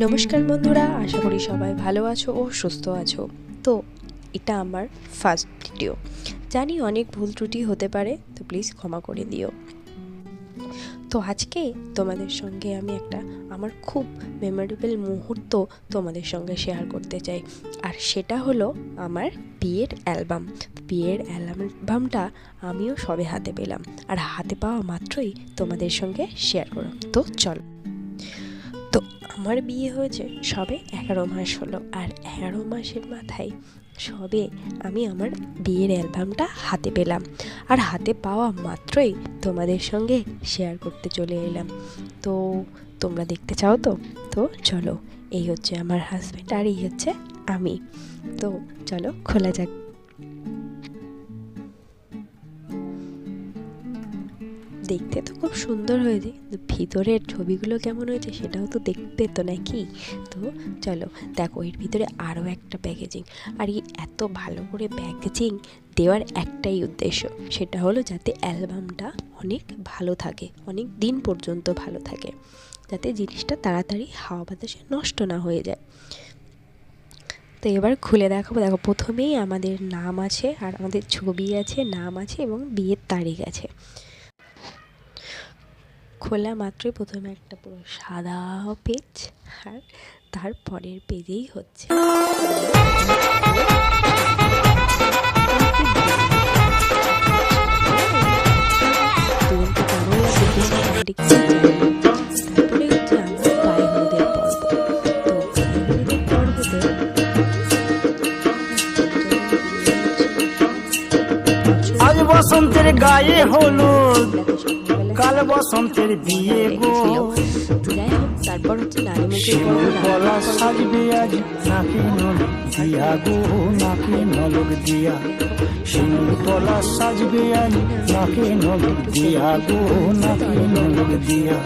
নমস্কার বন্ধুরা, আশা করি সবাই ভালো আছো ও সুস্থ আছো। তো এটা আমার ফার্স্ট ভিডিও, জানি অনেক ভুল ত্রুটি হতে পারে, তো প্লিজ ক্ষমা করে দিও। তো আজকে তোমাদের সঙ্গে আমি একটা আমার খুব মেমোরেবল মুহূর্ত তোমাদের সঙ্গে শেয়ার করতে চাই, আর সেটা হলো আমার বিয়ের অ্যালবাম। বিয়ের অ্যালবামটা আমিও সবে হাতে পেলাম, আর হাতে পাওয়া মাত্রই তোমাদের সঙ্গে শেয়ার করলাম। তো চলো। তো আমার বিয়ে হয়েছে সবে 11 মাস হলো, আর 11 মাসের মাথায় সবে আমি আমার বিয়ের অ্যালবামটা হাতে পেলাম, আর হাতে পাওয়া মাত্রই তোমাদের সঙ্গে শেয়ার করতে চলে এলাম। তো তোমরা দেখতে চাও তো? তো চলো, এই হচ্ছে আমার হাজব্যান্ড আর এই হচ্ছে আমি। তো চলো খোলা যাক। দেখতে তো খুব সুন্দর হয়েছে, ভিতরের ছবিগুলো কেমন হয়েছে সেটাও তো দেখতে তো নাকি। তো চলো দেখো, এর ভিতরে আরও একটা প্যাকেজিং, আর এই এত ভালো করে প্যাকেজিং দেওয়ার একটাই উদ্দেশ্য, সেটা হলো যাতে অ্যালবামটা অনেক ভালো থাকে, অনেক দিন পর্যন্ত ভালো থাকে, যাতে জিনিসটা তাড়াতাড়ি হাওয়া বাতাসে নষ্ট না হয়ে যায়। তো এবার খুলে দেখাবো। দেখো, প্রথমেই আমাদের নাম আছে, আর আমাদের ছবি আছে, নাম আছে এবং বিয়ের তারিখ আছে। খোলা মাত্রই প্রথমে একটা পুরো সাদা পেজ, আর তারপরের পেজেই হচ্ছে তারপরে হচ্ছে আমার গায়ে হলুদের পর্ব। তো গায়ে হলুদের পর্বতে আজ বসন্তের গায়ে হলুদ, কাল বসন্তের বিয়ে গো। যাই হোক, তারপর হচ্ছে নারী মুখের গলা সাজবে আজ নাকি নলক দিয়া গো, নাকি নলক দিয়া। শিমুল গলা সাজবে আজ নাকি নলক দিয়া গো, নাকি নলক দিয়া।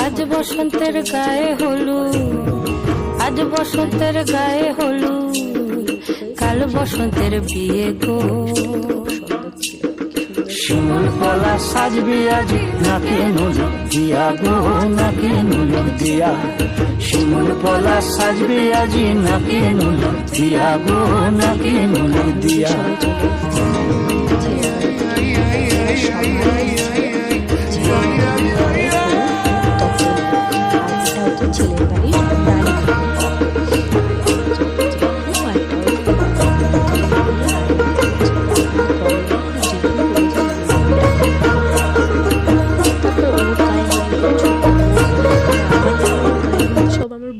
আজ বসন্তের গায়ে হলুদ, আজ বসন্তের গায়ে হলুদ, কাল বসন্তের বিয়ে গো। শিমুল গলা সাজবে আজ নাকি নলক দিয়া গো, নাকি নলক দিয়া। শিমুল গলা সাজবে আজ নাকি নলক দিয়া গো, নাকি নলক দিয়া। ছেলের বাড়ি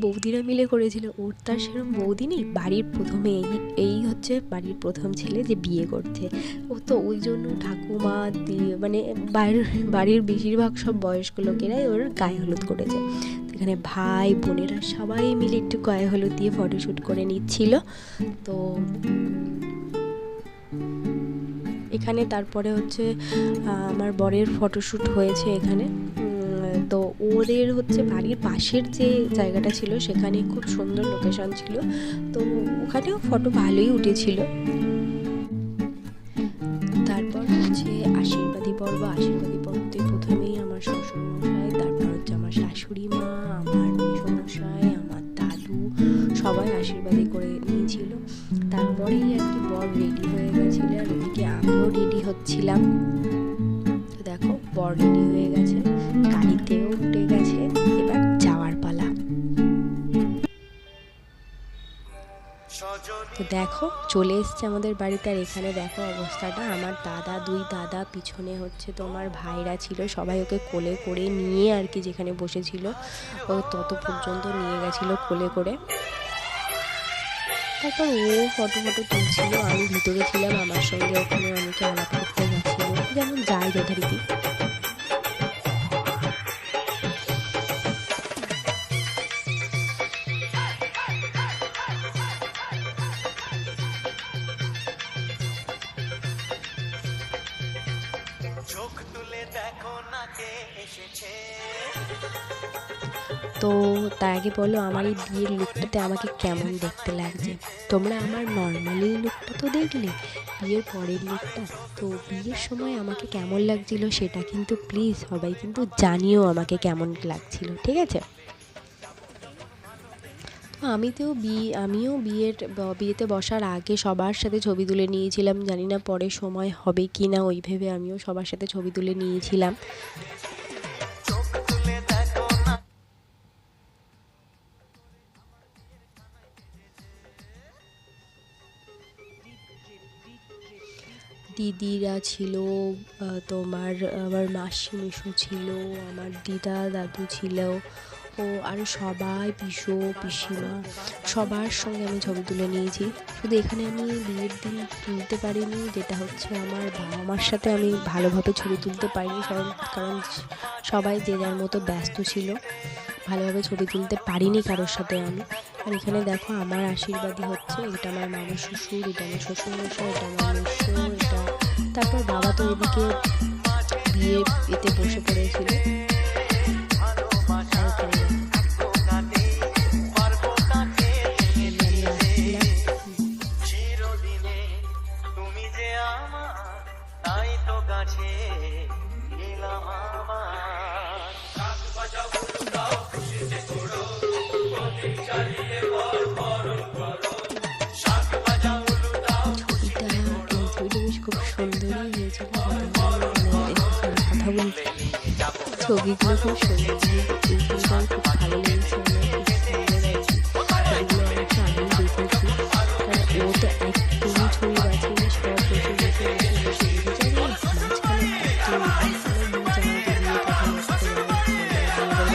বৌদিরা মিলে করেছিল। ওর তার সেরকম বৌদি নেই, বাড়ির প্রথমে এই হচ্ছে বাড়ির প্রথম ছেলে যে বিয়ে করছে। ও তো ওই জন্য ঠাকুমা দিয়ে মানে বাড়ির বেশিরভাগ সব বয়স্ক লোকেরাই ওর গায়ে হলুদ করেছে। এখানে ভাই বোনেরা সবাই মিলে একটু গায়ে হলুদ দিয়ে ফটোশ্যুট করে নিচ্ছিল। তো এখানে তারপরে হচ্ছে আমার বরের ফটোশ্যুট হয়েছে এখানে। তো ওদের হচ্ছে বাড়ির পাশের যে জায়গাটা ছিল সেখানে খুব সুন্দর লোকেশন ছিল, তো ওখানেও ফটো ভালোই উঠেছিল। তারপর হচ্ছে আশীর্বাদী পর্ব। আশীর্বাদী পর্বতে প্রথমেই আমার শ্বশুরমশাই, তারপর হচ্ছে আমার শাশুড়ি মা, আমার মেসোমশাই, আমার দাদু সবাই আশীর্বাদী করে নিয়েছিল। তারপরেই আর কি বর রেডি হয়ে গেছিল, আর ওদিকে আমিও রেডি হচ্ছিলাম। তো দেখো, বর রেডি হয়ে গেছে, গাড়িতেও উঠে গেছে, এবার যাওয়ার পালা। তো দেখো চলে এসছে আমাদের বাড়িতে, আর এখানে দেখো অবস্থাটা। আমার দাদা, দুই দাদা, পিছনে হচ্ছে তোমার ভাইরা ছিল, সবাই ওকে কোলে করে নিয়ে আর কি যেখানে বসেছিল ও তত পর্যন্ত নিয়ে গেছিল কোলে করে। তারপর ও ফটো তুলছিল, আমি ভিতরে ছিলাম, আমার সঙ্গে ওখানে অনেকে আলাপ করতে গেছিল, যেমন যায় যথারীতি। তো তার আগে বলো, আমার এই বিয়ের লুকটাতে আমাকে কেমন দেখতে লাগছে? তোমরা আমার নর্মালি লুকটা তো দেখলে, বিয়ের পরের লুকটা। তো বিয়ের সময় আমাকে কেমন লাগছিল সেটা কিন্তু প্লিজ সবাই কিন্তু জানিও আমাকে কেমন লাগছিল, ঠিক আছে? আমিও বিয়েতে বসার আগে সবার সাথে ছবি তুলে নিয়েছিলাম, জানি না পরে সময় হবে কি না ওই ভেবে আমিও সবার সাথে ছবি তুলে নিয়েছিলাম। দিদিরা ছিল, তোমার আমার মাসি মেশো ছিল, আমার দিদা দাদু ছিল, ও আর সবাই পিসো পিসিমা সবার সঙ্গে আমি ছবি তুলে নিয়েছি। শুধু এখানে আমি বিয়ের দিন তুলতে পারিনি, যেটা হচ্ছে আমার বাবা মার সাথে আমি ভালোভাবে ছবি তুলতে পারিনি, কারণ সবাই যে যার মতো ব্যস্ত ছিল, ভালোভাবে ছবি তুলতে পারিনি কারোর সাথে আমি। আর এখানে দেখো আমার আশীর্বাদই হচ্ছে, এটা আমার মামা শ্বশুর, এটা আমার শ্বশুরমশাই, এটা আমার মেশো, এটা তারপর বাবা তো এদিকে বিয়ে এতে বসে পড়েছিল। খুব সুন্দরই হয়েছিল, কথা বলছি ছবিগুলো খুব সুন্দর, খুব ভালো লেগেছে আমার, খুব সুন্দর আর কি। সেগুলো অনেকটা আমি দেখেছি, কারণ ও তো একদমই ছবি বাঁচেনি, সব বসে বসে বসে বসে দেখেছি।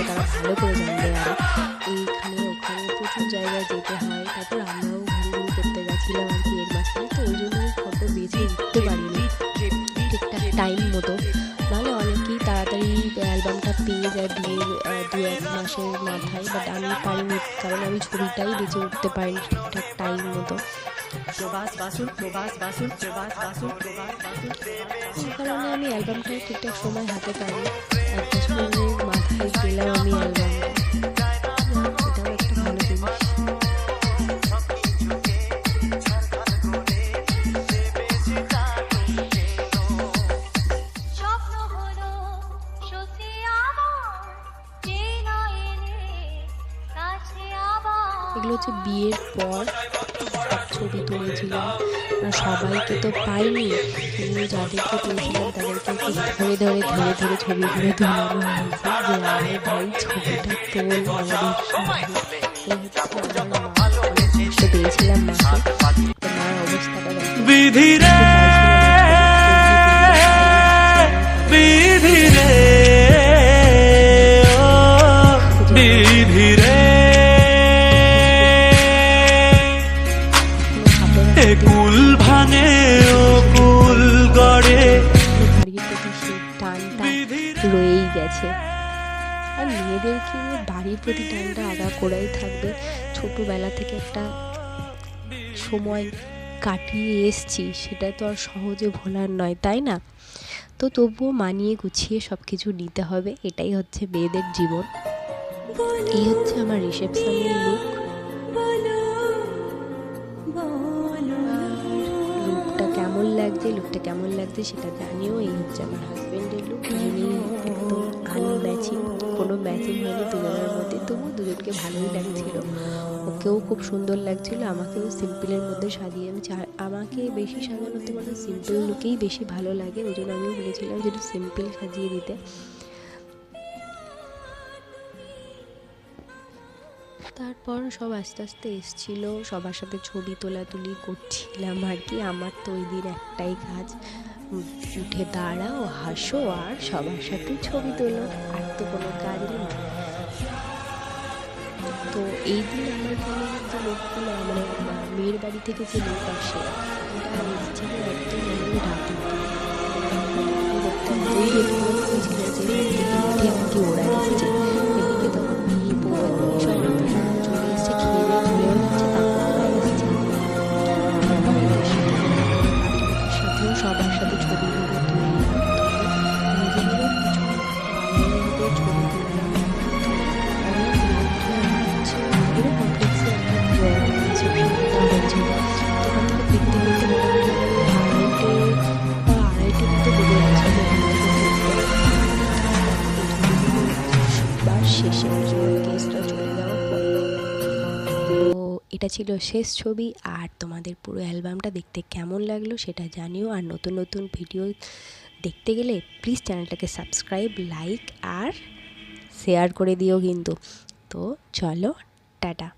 তারা ভালো করে জানবে, আর এইখানে ওখানে প্রচুর জায়গায় যেতে হয়। তারপর আমরাও ঘুরঘুর করতে গেছিলাম আর কি এর মাঝখানে, তো ওই জন্য ফটো বেছে উঠতে পারিনি ঠিকঠাক টাইম মতো, নাহলে অনেকেই তাড়াতাড়ি অ্যালবামটা পেয়ে যায় বিয়ের 2-1 মাসের মাথায়, বাট আমি পারিনি, কারণ আমি ছবিটাই বেঁচে উঠতে পারিনি ঠিকঠাক টাইম মতো। এই কারণে আমি অ্যালবামটাও ঠিকঠাক সময় হাতে পাইনি, 1 বছরের মাথায় পেলাম আমি অ্যালবামটা, এটাও একটা ভালো জিনিস। এগুলো হচ্ছে বিয়ের পর ছবি তুলেছিলাম, সবাইকে তো পাইনি, কিন্তু যাদেরকে পেয়েছিলাম তাদেরকে ধরে ধরে ধরে ধরে ছবিগুলো তুলানো হয়েছে, যে আয় ভাই ছবিটা তোল আমাদের। পেয়েছিলাম মাকে, তো মার অবস্থাটা বিধিরে বিধিরে ও বিধিরে কুল ভাঙে ও কুল গড়ে, বাড়ির প্রতি সেই টানটা রয়েই গেছে। আর মেয়েদেরকে বাড়ির প্রতি টানটা আগা করাই থাকবে, ছোটবেলা থেকে একটা সময় কাটিয়ে এসছি, সেটা তো আর সহজে ভোলার নয়, তাই না? তো তবুও মানিয়ে গুছিয়ে সব কিছু নিতে হবে, এটাই হচ্ছে মেয়েদের জীবন। এই হচ্ছে আমার রিসেপশনের লুক, লুকটা কেমন লাগছে সেটা জানিও। এই হচ্ছে আমার হাজব্যান্ডের লুক, যিনি একদম আনম্যাচিং, কোনো ম্যাচিং হয়নি দুজনের মধ্যে, তবু দুজনকে ভালোই লাগছিল। ওকেও খুব সুন্দর লাগছিল, আমাকেও সিম্পলের মধ্যে সাজিয়ে, আমাকে বেশি সাজানোতে মানে সিম্পল লুকেই বেশি ভালো লাগে, ওই জন্য আমিও বলেছিলাম যে সিম্পল সাজিয়ে দিতে। তারপর সব আস্তে আস্তে এসছিল, সবার সাথে ছবি তোলাতুলি করছিলাম আর কি। আমার তো ওই দিন একটাই কাজ, উঠে দাঁড়াও, হাসো আর সবার সাথে ছবি তোলো, আর তো কোনো কাজ নেই। তো এই দিন আমার ফ্যামিলির যে লোকগুলো, মানে মেয়ের বাড়ি থেকে যে লোক আসে, এটা এসেছিল একদম রাতের দিন। এদিকে ওরা এসেছে, এদিকে তখন বিয়ে বউ সব চলে এসছে, খেয়ে চলেও যাচ্ছে, তারপর এসছে সাথেও সবার সাথে ছবিগুলো তুলে নিজেদেরও কিছু ছবি তুললাম। অনেক কমপ্লেক্সে একটা রিসেপশনটা হয়েছিল, ওখান থেকে ফিরতে ফিরতে আড়াইটে মতো বেজে গেছিল। শেষে গেস্টরা চলে যাওয়ার পর এটা ছিল শেষ ছবি। আর তোমাদের পুরো অ্যালবামটা দেখতে কেমন লাগলো সেটা জানিও। আর নতুন নতুন ভিডিও দেখতে গেলে প্লিজ চ্যানেলটাকে সাবস্ক্রাইব, লাইক আর শেয়ার করে দিও কিন্তু। তো চলো, টাটা।